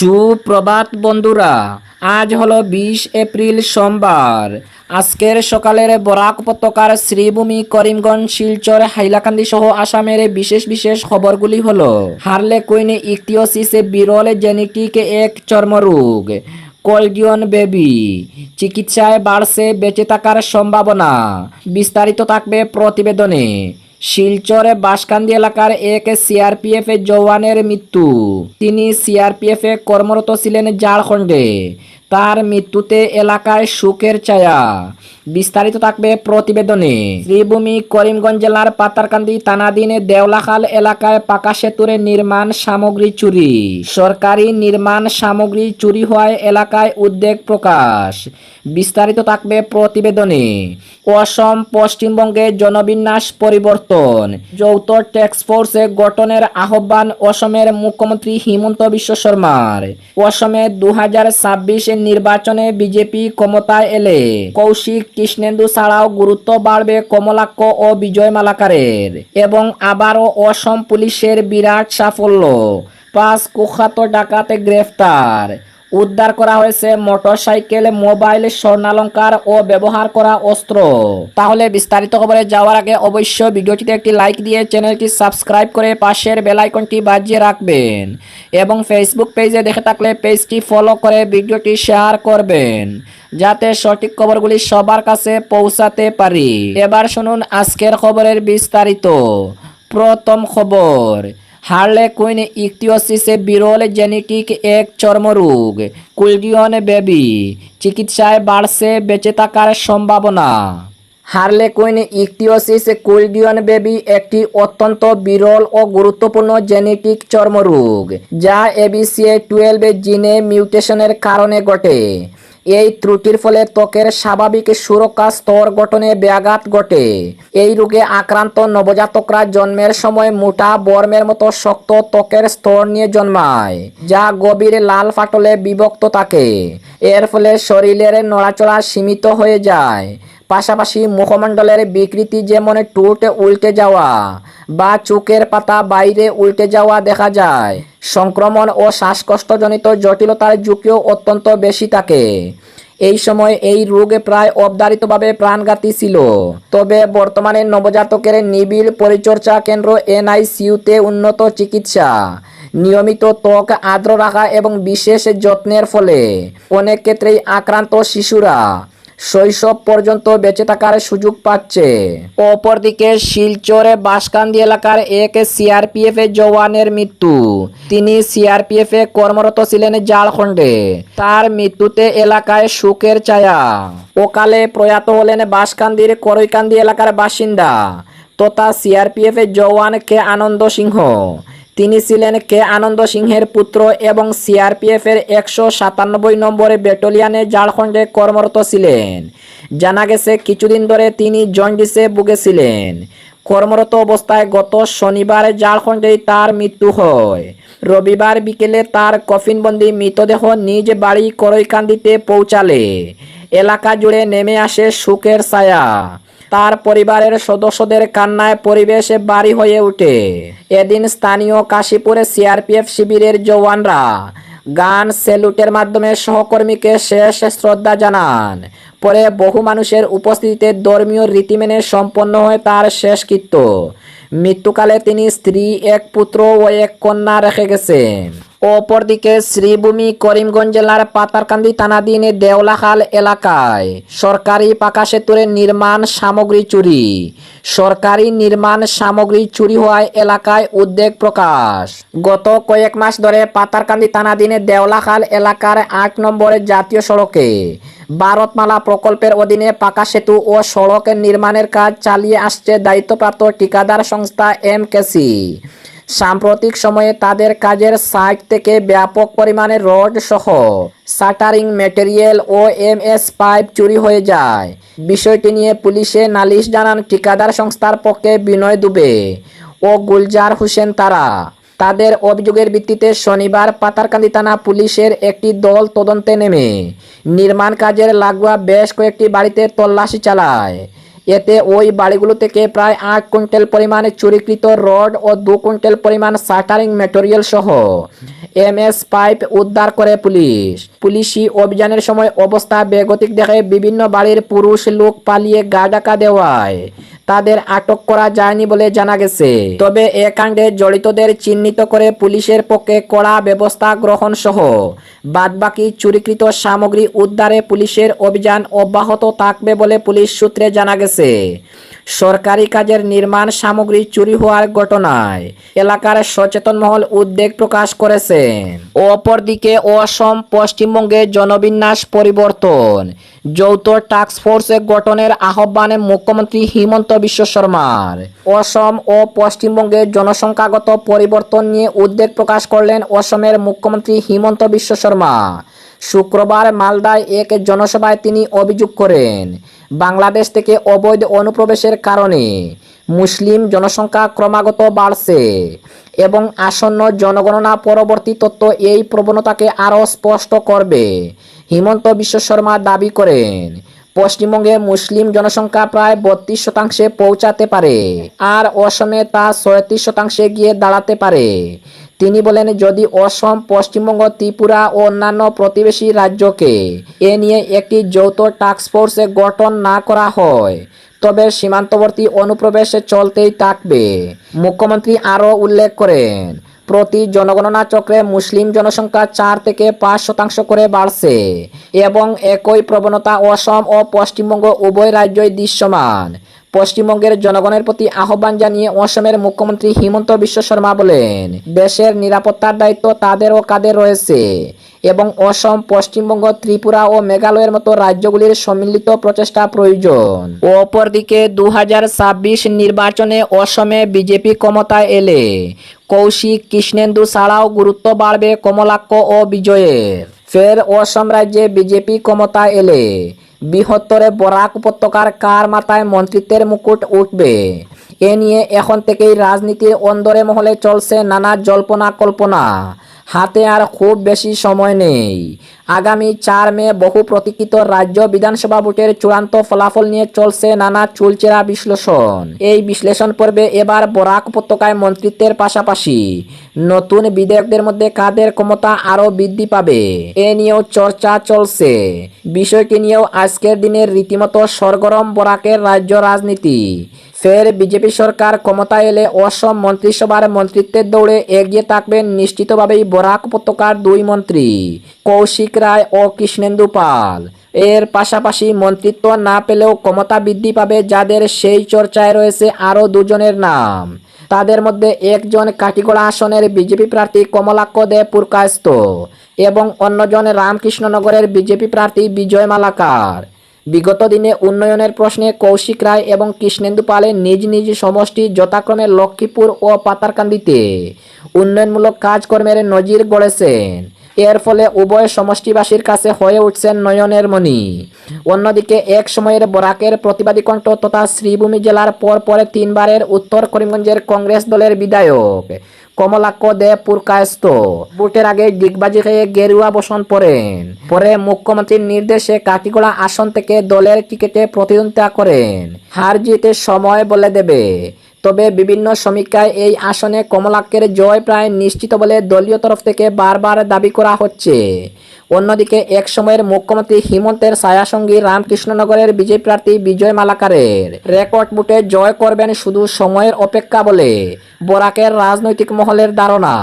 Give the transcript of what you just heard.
সুপ্রভাত বন্ধুরা, আজ হলো 20 এপ্রিল সোমবার। আজকের সকালের বরাক উপত্যকার শ্রীভূমি, করিমগঞ্জ, শিলচর, হাইলাকান্দি সহ আসামের বিশেষ বিশেষ খবরগুলি হলো: হার্লেকুইন ইকথিওসিস বিরল জেনেটিক এক চর্মরোগ, কোলজিয়ন বেবি চিকিৎসায় বাড়ছে বেঁচে থাকার সম্ভাবনা। বিস্তারিত থাকবে প্রতিবেদনে। শিলচরে বাঁশকান্দি এলাকার এক সিআরপিএফ জওয়ানের মৃত্যু। তিনি সিআরপিএফে কর্মরত ছিলেন ঝাড়খণ্ডে। তার মৃত্যুতে এলাকায় শোকের ছায়া। বিস্তারিত থাকবে প্রতিবেদনে। শ্রীভূমি, করিমগঞ্জ জেলার পাতারকান্দি থানাধীন দেওলাখাল এলাকায় পাকা সেতুর নির্মাণ সামগ্রী চুরি। সরকারি নির্মাণ সামগ্রী চুরি হওয়ায় এলাকায় উদ্বেগ প্রকাশ। বিস্তারিত থাকবে প্রতিবেদনে। অসম পশ্চিমবঙ্গে জনবিন্যাস পরিবর্তন, যৌথ টাস্কফোর্স গঠনের আহ্বান অসমের মুখ্যমন্ত্রী হিমন্ত বিশ্ব শর্মার। অসমে 2026 নির্বাচনে বিজেপি ক্ষমতায় এলে কৌশিক কৃষ্ণেন্দু ছাড়াও গুরুত্ব বাড়বে কমলাক্ষ ও বিজয় মালাকারের। এবং আবারও অসম পুলিশের বিরাট সাফল্য, 5 কুখ্যাত ডাকাত গ্রেফতার। উদ্ধার করা হয়েছে মোটরসাইকেল, মোবাইল, স্বর্ণালঙ্কার ও ব্যবহার করা অস্ত্র। তাহলে বিস্তারিত খবরে যাওয়ার আগে অবশ্যই ভিডিওটিতে একটি লাইক দিয়ে চ্যানেলটি সাবস্ক্রাইব করে পাশের বেল আইকনটি বাজিয়ে রাখবেন এবং ফেসবুক পেজে দেখে থাকলে পেজটি ফলো করে ভিডিওটি শেয়ার করবেন, যাতে সঠিক খবরগুলি সবার কাছে পৌঁছাতে পারি। এবার শুনুন আজকের খবরের বিস্তারিত। প্রথম খবর, হার্লেকুইন ইকথিওসিস বিরল জেনেটিক এক চর্মরোগ, কোলজিয়ন বেবি চিকিৎসায় বাড়ছে বেঁচে থাকার সম্ভাবনা। হার্লেকুইন ইকথিওসিস কোলজিয়ন বেবি একটি অত্যন্ত বিরল ও গুরুত্বপূর্ণ জেনেটিক চর্মরোগ, যা ABCA12 জিনে মিউটেশনের কারণে ঘটে। এই ত্রুটির ফলে ত্বকের স্বাভাবিক সুরক্ষা স্তর গঠনে ব্যাঘাত ঘটে। এই রোগে আক্রান্ত নবজাতকরা জন্মের সময় মোটা বর্মের মতো শক্ত ত্বকের স্তর নিয়ে জন্মায়, যা গভীর লাল ফাটলে বিভক্ত থাকে। এর ফলে শরীরের নড়াচড়া সীমিত হয়ে যায়। পাশাপাশি মুখমণ্ডলের বিকৃতি, যেমন ঠোঁট উল্টে যাওয়া বা চোখের পাতা বাইরে উল্টে যাওয়া দেখা যায়। সংক্রমণ ও শ্বাসকষ্টজনিত জটিলতার ঝুঁকিও অত্যন্ত বেশি থাকে। এই সময় এই রোগ প্রায় অবধারিতভাবে প্রাণঘাতী ছিল। তবে বর্তমানে নবজাতকের নিবিড় পরিচর্যা কেন্দ্র NICUতে উন্নত চিকিৎসা, নিয়মিত ত্বক আর্দ্র রাখা এবং বিশেষ যত্নের ফলে অনেক ক্ষেত্রেই আক্রান্ত শিশুরা শৈশব পর্যন্ত বেঁচে থাকার সুযোগ পাচ্ছে। অপরদিকে শিলচরে বাঁশকান্দি এলাকার এক সিআরপিএফ জওয়ানের মৃত্যু। তিনি সিআরপিএফে কর্মরত ছিলেন ঝাড়খণ্ডে। তার মৃত্যুতে এলাকায় শোকের ছায়া। অকালে প্রয়াত হলেন বাঁশকান্দির করইকান্দি এলাকার বাসিন্দা তথা সিআরপিএফ জওয়ান কে আনন্দ সিংহ। তিনি ছিলেন কে আনন্দ সিংহের পুত্র এবং সিআরপিএফের 197 নম্বর ব্যাটালিয়নে ঝাড়খণ্ডে কর্মরত ছিলেন। জানা গেছে কিছুদিন ধরে তিনি জন্ডিসে ভুগেছিলেন। কর্মরত অবস্থায় গত শনিবার ঝাড়খণ্ডেই তার মৃত্যু হয়। রবিবার বিকেলে তার কফিনবন্দি মৃতদেহ নিজ বাড়ি করইকান্দিতে পৌঁছালে এলাকা জুড়ে নেমে আসে শোকের ছায়া। তার পরিবারের সদস্যদের কান্নায় পরিবেশ ভারী হয়ে ওঠে। এদিন স্থানীয় কাশীপুরে সিআরপিএফ শিবিরের জওয়ানরা গান, স্যালুটের মাধ্যমে সহকর্মীকে শেষ শ্রদ্ধা জানান। পরে বহু মানুষের উপস্থিতিতে ধর্মীয় রীতি মেনে সম্পন্ন হয় তার শেষকৃত্য। মৃত্যুকালে তিনি স্ত্রী, এক পুত্র ও এক কন্যা রেখে গেছেন। অপরদিকে শ্রীভূমি, করিমগঞ্জ জেলার পাতারকান্দি থানাধীন দেওলাখাল এলাকায় সরকারি পাকা সেতুর নির্মাণ সামগ্রী চুরি। সরকারি নির্মাণ সামগ্রী চুরি হওয়ায় এলাকায় উদ্বেগ প্রকাশ। গত কয়েক মাস ধরে পাতারকান্দি থানাধীন দেওলাখাল এলাকার 8 নম্বরের জাতীয় সড়কে ভারতমালা প্রকল্পের অধীনে পাকা সেতু ও সড়ক নির্মাণের কাজ চালিয়ে আসছে দায়িত্বপ্রাপ্ত ঠিকাদার সংস্থা MKC। সাম্প্রতিক সময়ে তাদের কাজের সাইট থেকে ব্যাপক পরিমাণে রড সহ শাটারিং ম্যাটেরিয়াল ও MS পাইপ চুরি হয়ে যায়। বিষয়টি নিয়ে পুলিশে নালিশ জানান ঠিকাদার সংস্থার পক্ষে বিনয় দুবে ও গুলজার হোসেন। তাদের অভিযোগের ভিত্তিতে শনিবার পাতারকান্দি থানা পুলিশের একটি দল তদন্তে নেমে নির্মাণ কাজের লাগোয়া বেশ কয়েকটি বাড়িতে তল্লাশি চালায়। এতে ওই বাড়িগুলো থেকে প্রায় 8 কুইন্টাল পরিমাণ চুরিকৃত রড ও 2 কুইন্টাল পরিমাণ শাটারিং ম্যাটেরিয়াল সহ এমএস পাইপ উদ্ধার করে পুলিশি অভিযানের সময় অবস্থা বেগতিক দেখে বিভিন্ন বাড়ির পুরুষ লোক পালিয়ে গা ঢাকা দেওয়ায় তাদের আটক করা যায়নি বলে জানা গেছে। তবে এ কাণ্ডে জড়িতদের চিহ্নিত করে পুলিশের পক্ষে কড়া ব্যবস্থা গ্রহণ সহ বাদবাকি চুরিকৃত সামগ্রী উদ্ধারে পুলিশের অভিযান অব্যাহত থাকবে বলে পুলিশ সূত্রে জানা গেছে। সরকারি কাজের নির্মাণ সামগ্রী চুরি হওয়ার ঘটনায় এলাকার সচেতন মহল উদ্বেগ প্রকাশ করেছেন। অপরদিকে অসম পশ্চিমবঙ্গে জনবিন্যাস পরিবর্তন যৌথ টাস্কফোর্স গঠনের আহ্বানে মুখ্যমন্ত্রী হিমন্ত বিশ্ব শর্মার। অসম ও পশ্চিমবঙ্গে জনসংখ্যাগত পরিবর্তন নিয়ে উদ্বেগ প্রকাশ করলেন অসমের মুখ্যমন্ত্রী হিমন্ত বিশ্ব শর্মা। শুক্রবার মালদায় এক জনসভায় তিনি অভিযোগ করেন, বাংলাদেশ থেকে অবৈধ অনুপ্রবেশের কারণে মুসলিম জনসংখ্যা ক্রমাগত বাড়ছে এবং আসন্ন জনগণনা পরবর্তী তথ্য এই প্রবণতাকে আরও স্পষ্ট করবে। হিমন্ত বিশ্ব শর্মা দাবি করেন, পশ্চিমবঙ্গে মুসলিম জনসংখ্যা প্রায় 32% পৌঁছাতে পারে আর অসমে তা 37% গিয়ে দাঁড়াতে পারে। তিনি বলেন, যদি অসম, পশ্চিমবঙ্গ, ত্রিপুরা ও অন্যান্য প্রতিবেশী রাজ্যকে এ নিয়ে একটি যৌথ টাস্কফোর্স গঠন না করা হয় তবে সীমান্তবর্তী অনুপ্রবেশ চলতেই থাকবে। মুখ্যমন্ত্রী আরও উল্লেখ করেন, প্রতি জনগণনা চক্রে মুসলিম জনসংখ্যা 4 থেকে 5% করে বাড়ছে এবং একই প্রবণতা অসম ও পশ্চিমবঙ্গ উভয় রাজ্যই দৃশ্যমান। পশ্চিমবঙ্গের জনগণের প্রতি আহ্বান জানিয়ে অসমের মুখ্যমন্ত্রী হিমন্ত বিশ্ব শর্মা বলেন, দেশের নিরাপত্তার দায়িত্ব তাদের ও কাঁধে রয়েছে এবং অসম, পশ্চিমবঙ্গ, ত্রিপুরা ও মেঘালয়ের মতো রাজ্যগুলির সম্মিলিত প্রচেষ্টা প্রয়োজন। অপরদিকে 2026 নির্বাচনে অসমে বিজেপি ক্ষমতায় এলে কৌশিক, কৃষ্ণেন্দু ছাড়াও গুরুত্ব বাড়বে কমলাক্ষ ও বিজয়ের। ফের অসম রাজ্যে বিজেপি ক্ষমতায় এলে বৃহত্তরে বরাক উপত্যকার কার মাথায় মন্ত্রিত্বের মুকুট উঠবে, এ নিয়ে এখন থেকেই রাজনীতির অন্দরে মহলে চলছে নানা জল্পনা কল্পনা। হাতে আর খুব বেশি সময় নেই। আগামী 4 মে বহু প্রতীক্ষিত রাজ্য বিধানসভা ভোটের চূড়ান্ত ফলাফল নিয়ে চলছে নানা চুলচেরা বিশ্লেষণ। এই বিশ্লেষণ পর্বে এবার বরাক উপত্যকায় মন্ত্রিত্বের পাশাপাশি নতুন বিধায়কদের মধ্যে কাদের ক্ষমতা আরও বৃদ্ধি পাবে, এ নিয়েও চর্চা চলছে। বিষয়টি নিয়েও আজকের দিনের রীতিমতো সরগরম বরাকের রাজ্য রাজনীতি। ফের বিজেপি সরকার ক্ষমতায় এলে অসম মন্ত্রিসভার মন্ত্রিত্বের দৌড়ে এগিয়ে থাকবেন নিশ্চিতভাবেই বরাক উপত্যকার 2 মন্ত্রী কৌশিক রায় ও কৃষ্ণেন্দু পাল। এর পাশাপাশি মন্ত্রিত্ব না পেলেও ক্ষমতা বৃদ্ধি পাবে যাদের, সেই চর্চায় রয়েছে আরও 2 জনের নাম। তাদের মধ্যে একজন কাটিগড়া আসনের বিজেপি প্রার্থী কমলাক্ষ দে পুরকায়স্থ এবং অন্যজন রামকৃষ্ণনগরের বিজেপি প্রার্থী বিজয় মালাকার। বিগত দিনে উন্নয়নের প্রশ্নে কৌশিক রায় এবং কৃষ্ণেন্দু পালের নিজ নিজ সমষ্টি যথাক্রমে লক্ষ্মীপুর ও পাতারকান্দিতে উন্নয়নমূলক কাজকর্মের নজির গড়েছেন। এর ফলে উভয় সমষ্টিবাসীর কাছে হয়ে উঠছেন নয়নের মণি। অন্যদিকে এক সময়ের বরাকের প্রতিবাদী কণ্ঠ তথা শ্রীভূমি জেলার পরে 3 বারের উত্তর করিমগঞ্জের কংগ্রেস দলের বিধায়ক কমলাক্ষ দে পুরকায়স্থ ভোটের আগে ডিগবাজি খেয়ে গেরুয়া বসন পড়েন। পরে মুখ্যমন্ত্রীর নির্দেশে কাটিগড়া আসন থেকে দলের টিকিটে প্রতিদ্বন্দ্বিতা করেন। হার জিতে সময় বলে দেবে। তবে বিভিন্ন সমীক্ষায় এই আসনে কমলাক্ষের জয় প্রায় নিশ্চিত বলে দলীয় তরফ থেকে বারবার দাবি করা হচ্ছে। অন্যদিকে এক সময়ের মুখ্যমন্ত্রী হিমন্তের ছায়াসঙ্গী রামকৃষ্ণনগরের বিজেপি প্রার্থী বিজয় মালাকারের রেকর্ড ভোটে জয় করবেন শুধু সময়ের অপেক্ষা বলে বরাকের রাজনৈতিক মহলের ধারণা।